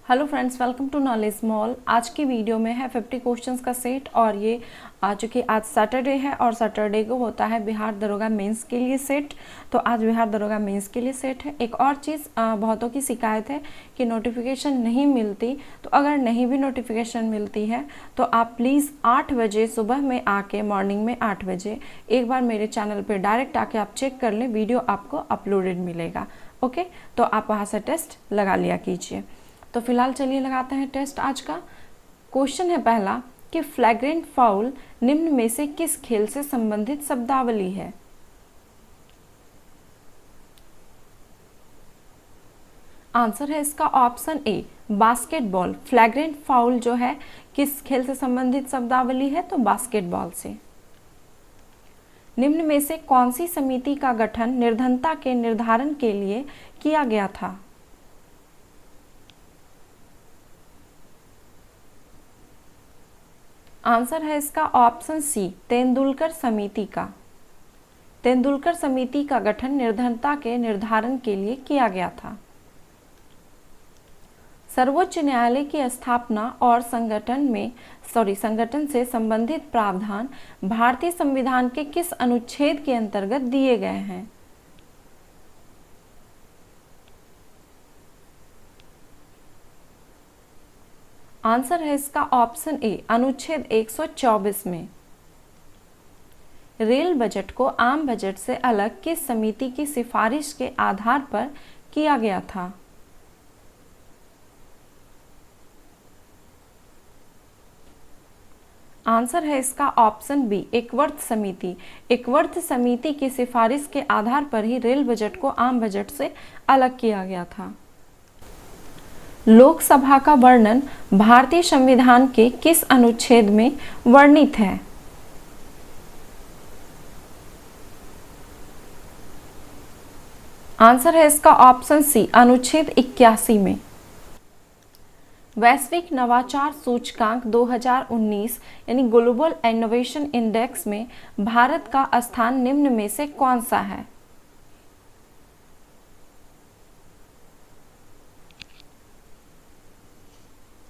Hello friends, welcome to knowledge mall. आज की video में है 50 क्वेश्चंस का सेट और ये चूँकि आज सैटरडे है और सैटरडे को होता है बिहार दरोगा मेंस के लिए सेट, तो आज बिहार दरोगा मेंस के लिए सेट है। एक और चीज़, बहुतों की शिकायत है कि नोटिफिकेशन नहीं मिलती, तो अगर नहीं भी नोटिफिकेशन मिलती है तो आप प्लीज़ 8 बजे सुबह में आके, मॉर्निंग में 8 बजे एक बार मेरे चैनल पर डायरेक्ट आके आप चेक कर लें, वीडियो आपको अपलोडेड मिलेगा। ओके, तो आप वहाँ से टेस्ट लगा लिया कीजिए। तो फिलहाल चलिए लगाते हैं टेस्ट आज का। क्वेश्चन है पहला कि फ्लैग्रेंट फाउल निम्न में से किस खेल से संबंधित शब्दावली है। आंसर है इसका ऑप्शन ए, बास्केटबॉल। फ्लैग्रेंट फाउल जो है किस खेल से संबंधित शब्दावली है, तो बास्केटबॉल से। निम्न में से कौन सी समिति का गठन निर्धनता के निर्धारण के लिए किया गया था। आंसर है इसका ऑप्शन सी, तेंदुलकर समिति का। तेंदुलकर समिति का गठन निर्धनता के निर्धारण के लिए किया गया था। सर्वोच्च न्यायालय की स्थापना और संगठन से संबंधित प्रावधान भारतीय संविधान के किस अनुच्छेद के अंतर्गत दिए गए हैं। आंसर है इसका ऑप्शन ए, अनुच्छेद 124 में। रेल बजट को आम बजट से अलग किस समिति की सिफारिश के आधार पर किया गया था। आंसर है इसका ऑप्शन बी, एकवर्थ समिति। एकवर्थ समिति की सिफारिश के आधार पर ही रेल बजट को आम बजट से अलग किया गया था। लोकसभा का वर्णन भारतीय संविधान के किस अनुच्छेद में वर्णित है। आंसर है इसका ऑप्शन सी, अनुच्छेद 81 में। वैश्विक नवाचार सूचकांक 2019 यानी ग्लोबल इनोवेशन इंडेक्स में भारत का स्थान निम्न में से कौन सा है।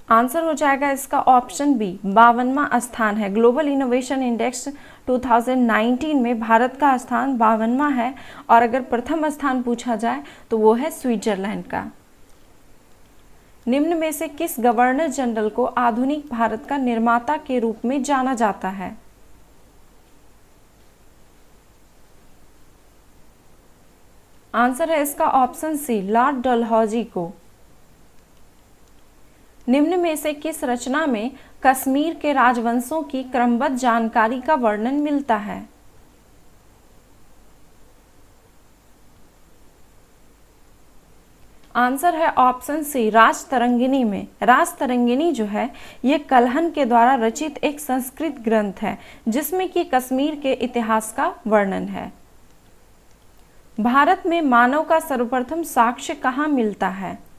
आंसर हो जाएगा इसका ऑप्शन बी, 52वां स्थान है। ग्लोबल इनोवेशन इंडेक्स 2019 में भारत का स्थान 52वां है और अगर प्रथम स्थान पूछा जाए तो वो है स्विट्जरलैंड का। निम्न में से किस गवर्नर जनरल को आधुनिक भारत का निर्माता के रूप में जाना जाता है। आंसर है इसका ऑप्शन सी, लॉर्ड डलहौजी को। निम्न में से किस रचना में कश्मीर के राजवंशों की क्रमबद्ध जानकारी का वर्णन मिलता है। आंसर है ऑप्शन सी, राजतरंगिणी में। राजतरंगिणी जो है ये कल्हन के द्वारा रचित एक संस्कृत ग्रंथ है जिसमें कि कश्मीर के इतिहास का वर्णन है। भारत में मानव का सर्वप्रथम साक्ष्य कहाँ मिलता है।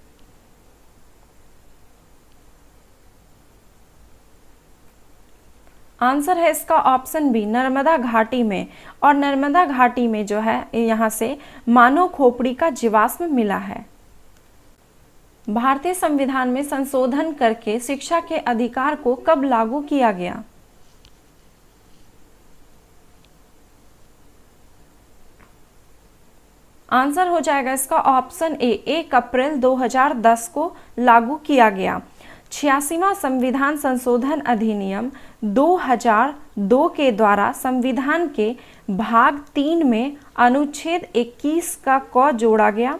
आंसर है इसका ऑप्शन बी, नर्मदा घाटी में। और नर्मदा घाटी में जो है यहाँ से मानव खोपड़ी का जीवाश्म मिला है। भारतीय संविधान में संशोधन करके शिक्षा के अधिकार को कब लागू किया गया। आंसर हो जाएगा इसका ऑप्शन ए, 1 अप्रैल 2010 को लागू किया गया। 86वां संविधान संशोधन अधिनियम 2002 के द्वारा संविधान के भाग 3 में अनुच्छेद 21 का क जोड़ा गया,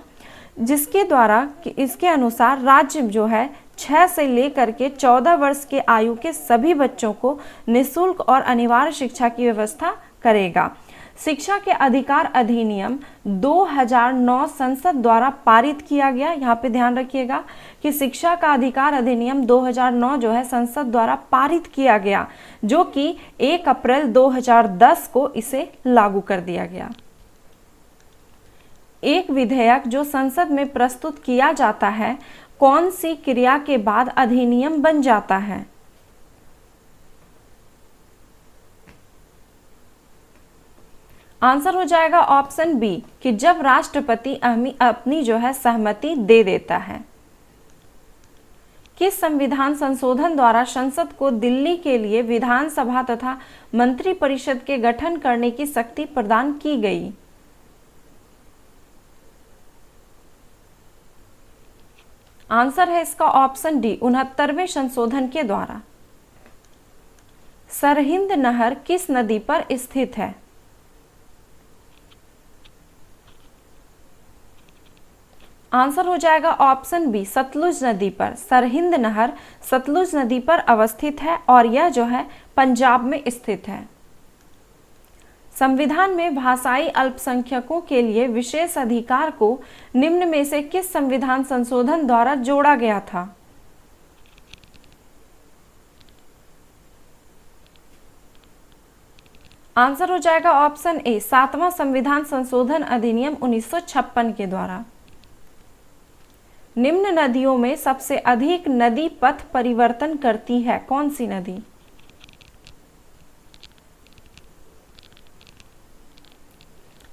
जिसके द्वारा इसके अनुसार राज्य जो है 6 से लेकर के 14 वर्ष के आयु के सभी बच्चों को निःशुल्क और अनिवार्य शिक्षा की व्यवस्था करेगा। शिक्षा के अधिकार अधिनियम 2009 संसद द्वारा पारित किया गया। यहाँ पे ध्यान रखिएगा कि शिक्षा का अधिकार अधिनियम 2009 जो है संसद द्वारा पारित किया गया, जो कि 1 अप्रैल 2010 को इसे लागू कर दिया गया। एक विधेयक जो संसद में प्रस्तुत किया जाता है कौन सी क्रिया के बाद अधिनियम बन जाता है। आंसर हो जाएगा ऑप्शन बी कि जब राष्ट्रपति अपनी जो है सहमति दे देता है। किस संविधान संशोधन द्वारा संसद को दिल्ली के लिए विधानसभा तथा मंत्री परिषद के गठन करने की शक्ति प्रदान की गई? आंसर है इसका ऑप्शन डी, 69वें संशोधन के द्वारा। सरहिंद नहर किस नदी पर स्थित है? आंसर हो जाएगा ऑप्शन बी, सतलुज नदी पर। सरहिंद नहर सतलुज नदी पर अवस्थित है और यह जो है पंजाब में स्थित है। संविधान में भाषाई अल्पसंख्यकों के लिए विशेष अधिकार को निम्न में से किस संविधान संशोधन द्वारा जोड़ा गया था? आंसर हो जाएगा ऑप्शन ए, 7वां संविधान संशोधन अधिनियम 1956 के द्वारा। निम्न नदियों में सबसे अधिक नदी पथ परिवर्तन करती है कौन सी नदी?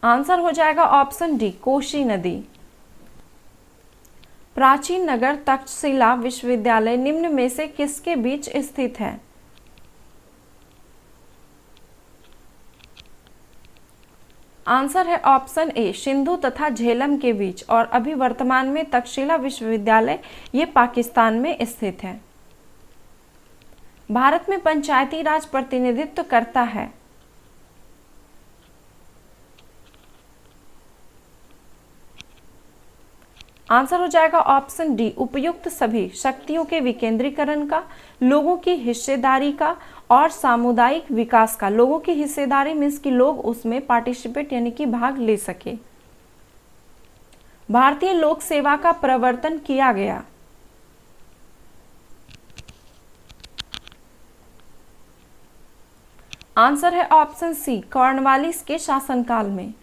आंसर हो जाएगा ऑप्शन डी, कोसी नदी। प्राचीन नगर तक्षशिला विश्वविद्यालय निम्न में से किसके बीच स्थित है? आंसर है ऑप्शन ए, सिंधु तथा झेलम के बीच, और अभी वर्तमान में तक्षशिला विश्वविद्यालय ये पाकिस्तान में स्थित है। भारत में पंचायती राज प्रतिनिधित्व करता है? आंसर हो जाएगा ऑप्शन डी, उपयुक्त सभी शक्तियों के विकेंद्रीकरण का, लोगों की हिस्सेदारी का और सामुदायिक विकास का। लोगों की हिस्सेदारी मीन्स कि लोग उसमें पार्टिसिपेट यानी कि भाग ले सके। भारतीय लोक सेवा का प्रवर्तन किया गया? आंसर है ऑप्शन सी, कॉर्नवालिस के शासनकाल में।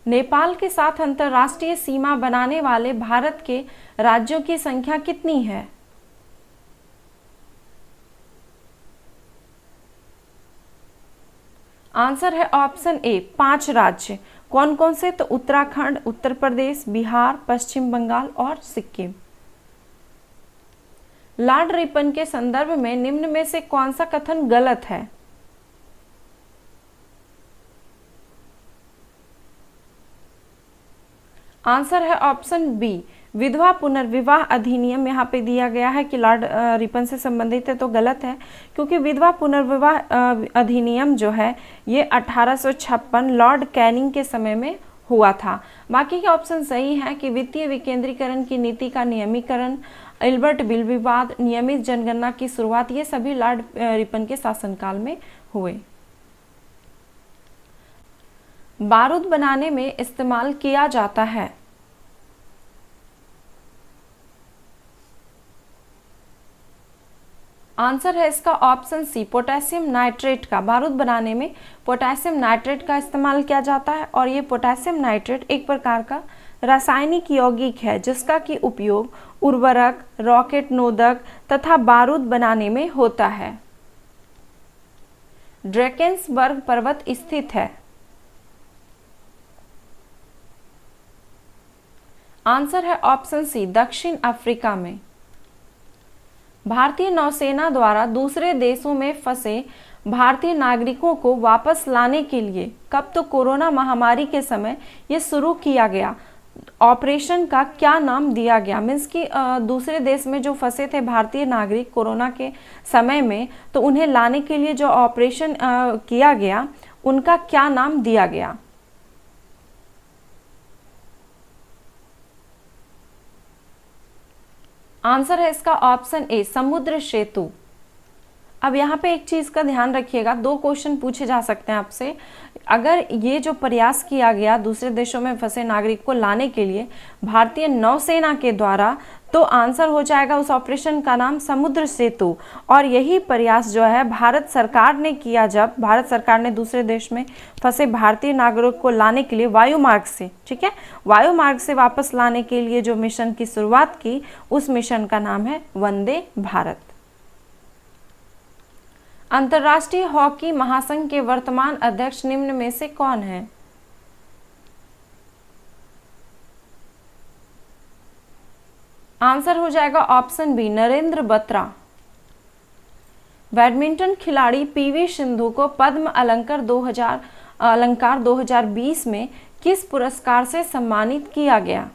नेपाल के साथ अंतर्राष्ट्रीय सीमा बनाने वाले भारत के राज्यों की संख्या कितनी है? आंसर है ऑप्शन ए, 5 राज्य। कौन कौन से? तो उत्तराखंड, उत्तर प्रदेश, बिहार, पश्चिम बंगाल और सिक्किम। लॉर्ड रिपन के संदर्भ में निम्न में से कौन सा कथन गलत है? आंसर है ऑप्शन बी, विधवा पुनर्विवाह अधिनियम यहाँ पे दिया गया है कि लॉर्ड रिपन से संबंधित है, तो गलत है, क्योंकि विधवा पुनर्विवाह अधिनियम जो है ये 1856 लॉर्ड कैनिंग के समय में हुआ था। बाकी के ऑप्शन सही है कि वित्तीय विकेंद्रीकरण की नीति का नियमीकरण, एल्बर्ट बिल विवाद, नियमित जनगणना की शुरुआत, ये सभी लॉर्ड रिपन के शासनकाल में हुए। बारूद बनाने में इस्तेमाल किया जाता है? आंसर है इसका ऑप्शन सी, पोटेशियम नाइट्रेट का। बारूद बनाने में पोटेशियम नाइट्रेट का इस्तेमाल किया जाता है और ये पोटेशियम नाइट्रेट एक प्रकार का रासायनिक यौगिक है जिसका कि उपयोग उर्वरक, रॉकेट नोदक तथा बारूद बनाने में होता है। ड्रैकेंसबर्ग पर्वत स्थित है? आंसर है ऑप्शन सी, दक्षिण अफ्रीका में। भारतीय नौसेना द्वारा दूसरे देशों में फंसे भारतीय नागरिकों को वापस लाने के लिए कब तो कोरोना महामारी के समय ये शुरू किया गया, ऑपरेशन का क्या नाम दिया गया? मीन्स कि दूसरे देश में जो फंसे थे भारतीय नागरिक कोरोना के समय में, तो उन्हें लाने के लिए जो ऑपरेशन किया गया उनका क्या नाम दिया गया? आंसर है इसका ऑप्शन ए, समुद्र सेतु। अब यहाँ पे एक चीज का ध्यान रखिएगा, 2 क्वेश्चन पूछे जा सकते हैं आपसे। अगर ये जो प्रयास किया गया दूसरे देशों में फंसे नागरिक को लाने के लिए भारतीय नौसेना के द्वारा, तो आंसर हो जाएगा उस ऑपरेशन का नाम समुद्र सेतु। और यही प्रयास जो है भारत सरकार ने किया जब भारत सरकार ने दूसरे देश में फंसे भारतीय नागरिक को लाने के लिए वायुमार्ग से, ठीक है, वायुमार्ग से वापस लाने के लिए जो मिशन की शुरुआत की, उस मिशन का नाम है वंदे भारत। अंतर्राष्ट्रीय हॉकी महासंघ के वर्तमान अध्यक्ष निम्न में से कौन है? आंसर हो जाएगा option B Narendra Batra. Badminton खिलाड़ी पीवी सिंधु को पद्म अलंकार 2020 में किस पुरस्कार से सम्मानित किया गया?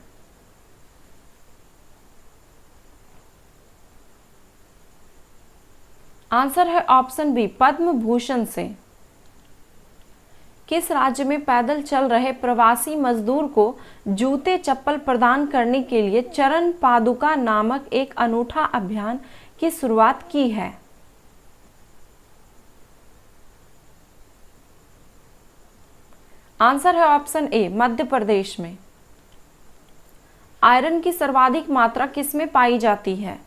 आंसर है ऑप्शन बी पद्म भूषण से। किस राज्य में पैदल चल रहे प्रवासी मजदूर को जूते चप्पल प्रदान करने के लिए चरण पादुका नामक एक अनूठा अभियान की शुरुआत की है? आंसर है ऑप्शन ए मध्य प्रदेश में। आयरन की सर्वाधिक मात्रा किसमें पाई जाती है?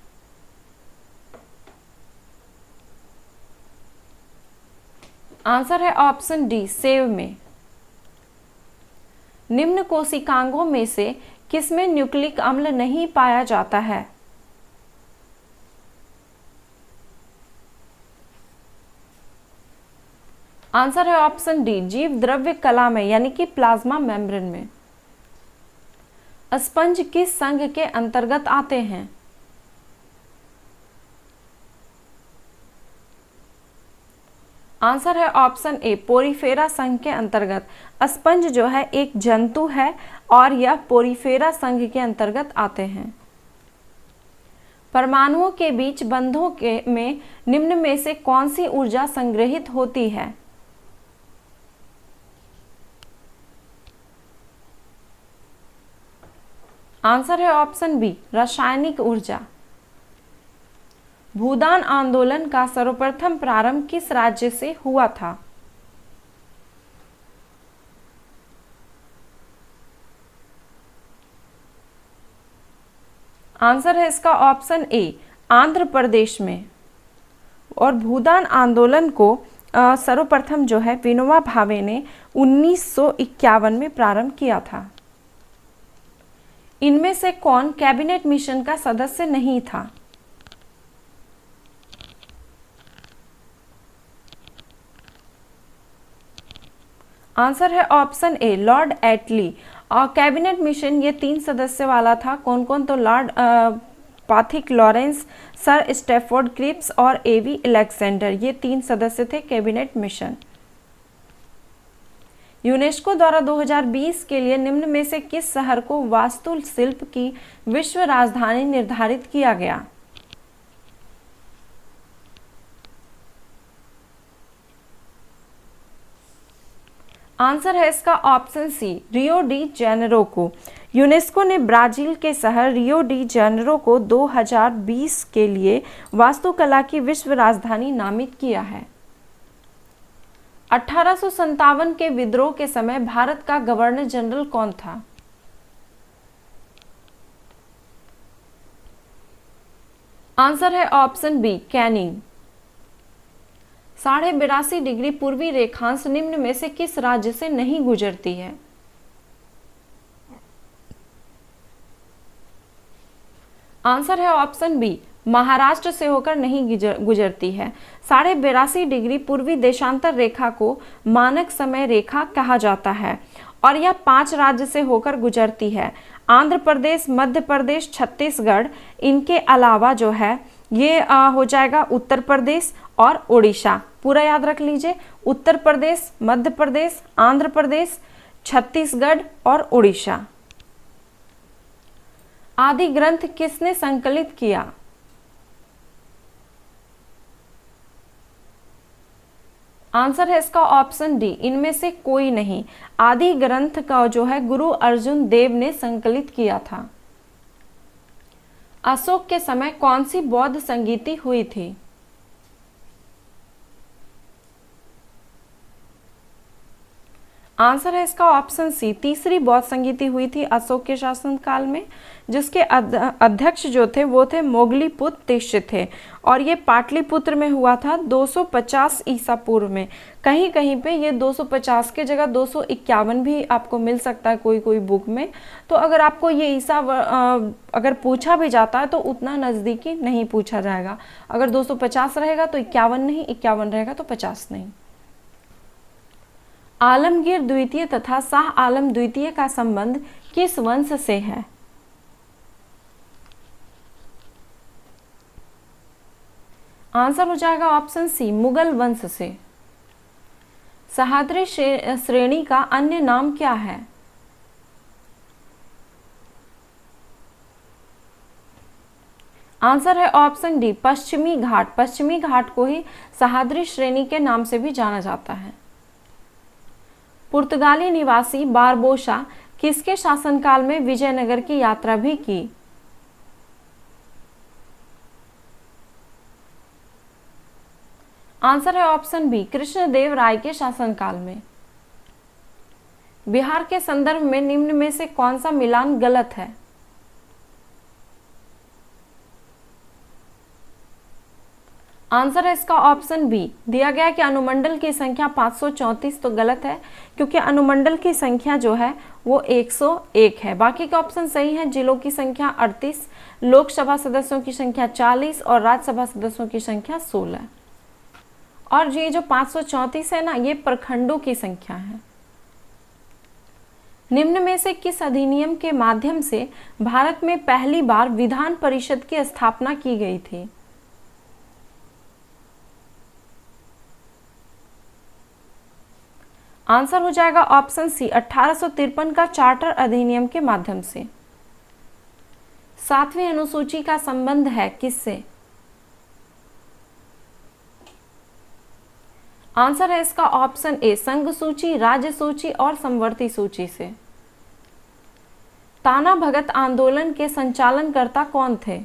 आंसर है ऑप्शन डी सेब में। निम्न कोशिकांगों में से किसमें न्यूक्लिक अम्ल नहीं पाया जाता है? आंसर है ऑप्शन डी जीव द्रव्य कला में यानी कि प्लाज्मा मेम्ब्रेन में। स्पंज किस संघ के अंतर्गत आते हैं? आंसर है ऑप्शन ए पोरीफेरा संघ के अंतर्गत। स्पंज जो है एक जंतु है और यह पोरीफेरा संघ के अंतर्गत आते हैं। परमाणुओं के बीच बंधों में निम्न में से कौन सी ऊर्जा संग्रहित होती है? आंसर है ऑप्शन बी रासायनिक ऊर्जा। भूदान आंदोलन का सर्वप्रथम प्रारंभ किस राज्य से हुआ था? आंसर है इसका ऑप्शन ए आंध्र प्रदेश में। और भूदान आंदोलन को सर्वप्रथम जो है विनोबा भावे ने 1951 में प्रारंभ किया था। इनमें से कौन कैबिनेट मिशन का सदस्य नहीं था? आंसर है ऑप्शन ए लॉर्ड एटली। और कैबिनेट मिशन ये 3 सदस्य वाला था। कौन कौन? तो Lord Pethick Lawrence, sir Stafford Cripps और एवी अलेक्जेंडर, ये 3 सदस्य थे कैबिनेट मिशन। यूनेस्को द्वारा 2020 के लिए निम्न में से किस शहर को वास्तुशिल्प की विश्व राजधानी निर्धारित किया गया? आंसर है इसका option C Rio de Janeiro को। यूनेस्को ने ब्राजील के शहर रियो डी जेनेरो को 2020 के लिए वास्तुकला की विश्व राजधानी नामित किया है। 1857 के विद्रोह के समय भारत का गवर्नर जनरल कौन था? आंसर है ऑप्शन बी कैनिंग। 82.5 डिग्री पूर्वी रेखांश निम्न में से किस राज्य से नहीं गुजरती है? आंसर है ऑप्शन बी महाराष्ट्र से होकर नहीं गुजरती है। 82.5 डिग्री पूर्वी देशांतर रेखा को मानक समय रेखा कहा जाता है और यह 5 राज्य से होकर गुजरती है। आंध्र प्रदेश, मध्य प्रदेश, छत्तीसगढ़, इनके अलावा जो है ये हो जाएगा उत्तर प्रदेश और उड़ीसा। पूरा याद रख लीजिए, उत्तर प्रदेश, मध्य प्रदेश, आंध्र प्रदेश, छत्तीसगढ़ और उड़ीसा। आदि ग्रंथ किसने संकलित किया? आंसर है इसका ऑप्शन डी इनमें से कोई नहीं। आदि ग्रंथ का जो है गुरु अर्जुन देव ने संकलित किया था। अशोक के समय कौन सी बौद्ध संगीति हुई थी? आंसर है इसका ऑप्शन सी तीसरी बौद्ध संगीति हुई थी अशोक के शासनकाल में, जिसके अध्यक्ष जो थे वो थे मोगलीपुत्र तिष्य थे और ये पाटलिपुत्र में हुआ था 250 ईसा पूर्व में। कहीं कहीं पे ये 250 के जगह 251 भी आपको मिल सकता है कोई कोई बुक में। तो अगर आपको ये ईसा अगर पूछा भी जाता है तो उतना नज़दीकी नहीं पूछा जाएगा। अगर 250 रहेगा तो 51 नहीं, 51 रहेगा तो 50 नहीं। आलमगीर द्वितीय तथा शाह आलम द्वितीय का संबंध किस वंश से है? आंसर हो जाएगा ऑप्शन सी मुगल वंश से। सह्याद्री श्रेणी का अन्य नाम क्या है? आंसर है ऑप्शन डी पश्चिमी घाट। पश्चिमी घाट को ही सह्याद्री श्रेणी के नाम से भी जाना जाता है। पुर्तगाली निवासी बारबोसा किसके शासनकाल में विजयनगर की यात्रा भी की? आंसर है ऑप्शन बी कृष्णदेव राय के शासनकाल में। बिहार के संदर्भ में निम्न में से कौन सा मिलान गलत है? आंसर है इसका ऑप्शन बी। दिया गया कि अनुमंडल की संख्या 534 तो गलत है, क्योंकि अनुमंडल की संख्या जो है वो 101 है। बाकी के ऑप्शन सही है। जिलों की संख्या 38, लोकसभा सदस्यों की संख्या 40 और राज्यसभा सदस्यों की संख्या 16। और ये जो 534 है ना, ये प्रखंडों की संख्या है। निम्न में से किस अधिनियम के माध्यम से भारत में पहली बार विधान परिषद की स्थापना की गई थी? आंसर हो जाएगा ऑप्शन सी 1853 का चार्टर अधिनियम के माध्यम से। 7वीं अनुसूची का संबंध है किससे? आंसर है इसका ऑप्शन ए संघ सूची, राज्य सूची और समवर्ती सूची से। ताना भगत आंदोलन के संचालनकर्ता कौन थे?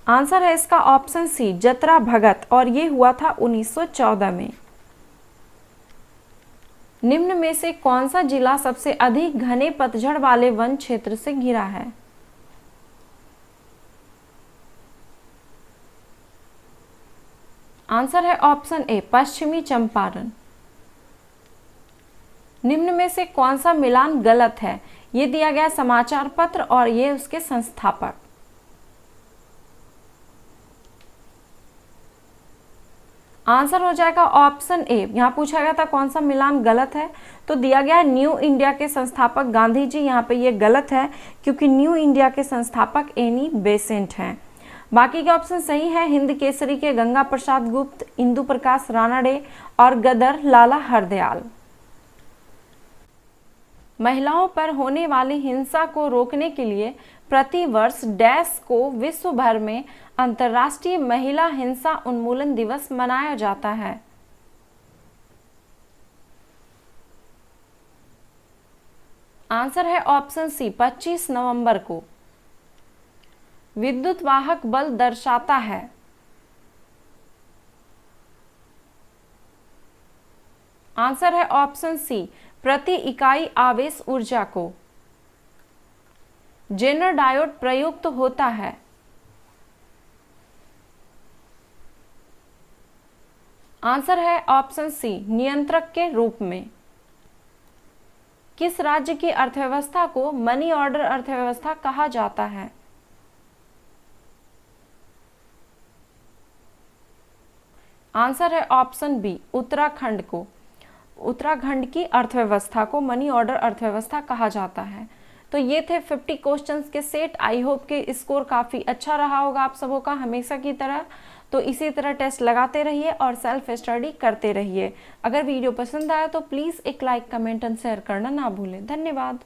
आंसर है इसका ऑप्शन सी जतरा भगत, और ये हुआ था 1914 में। निम्न में से कौन सा जिला सबसे अधिक घने पतझड़ वाले वन क्षेत्र से घिरा है? आंसर है ऑप्शन ए पश्चिमी चंपारण। निम्न में से कौन सा मिलान गलत है? ये दिया गया समाचार पत्र और ये उसके संस्थापक। आंसर हो जाएगा ऑप्शन ए। यहां पूछा गया था कौन सा मिलान गलत है, तो दिया गया है न्यू इंडिया के संस्थापक गांधी जी। यहाँ पे ये गलत है, क्योंकि न्यू इंडिया के संस्थापक एनी बेसेंट हैं। बाकी के ऑप्शन सही है। हिंद केसरी के गंगा प्रसाद गुप्त, इंदु प्रकाश रानडे और गदर लाला हरदयाल। महिलाओं पर होने वाली हिंसा को रोकने के लिए प्रति वर्ष डैश को विश्व भर में अंतर्राष्ट्रीय महिला हिंसा उन्मूलन दिवस मनाया जाता है? आंसर है ऑप्शन सी 25 नवंबर को। विद्युत वाहक बल दर्शाता है? आंसर है ऑप्शन सी प्रति इकाई आवेश ऊर्जा को। जेनर डायोड प्रयुक्त होता है? आंसर है ऑप्शन सी नियंत्रक के रूप में। किस राज्य की अर्थव्यवस्था को मनी ऑर्डर अर्थव्यवस्था कहा जाता है? आंसर है ऑप्शन बी उत्तराखंड को। उत्तराखंड की अर्थव्यवस्था को मनी ऑर्डर अर्थव्यवस्था कहा जाता है। तो ये थे 50 क्वेश्चंस के सेट। आई होप कि स्कोर काफ़ी अच्छा रहा होगा आप सबों का, हमेशा की तरह। तो इसी तरह टेस्ट लगाते रहिए और सेल्फ स्टडी करते रहिए। अगर वीडियो पसंद आया तो प्लीज़ एक लाइक, कमेंट एंड शेयर करना ना भूलें। धन्यवाद।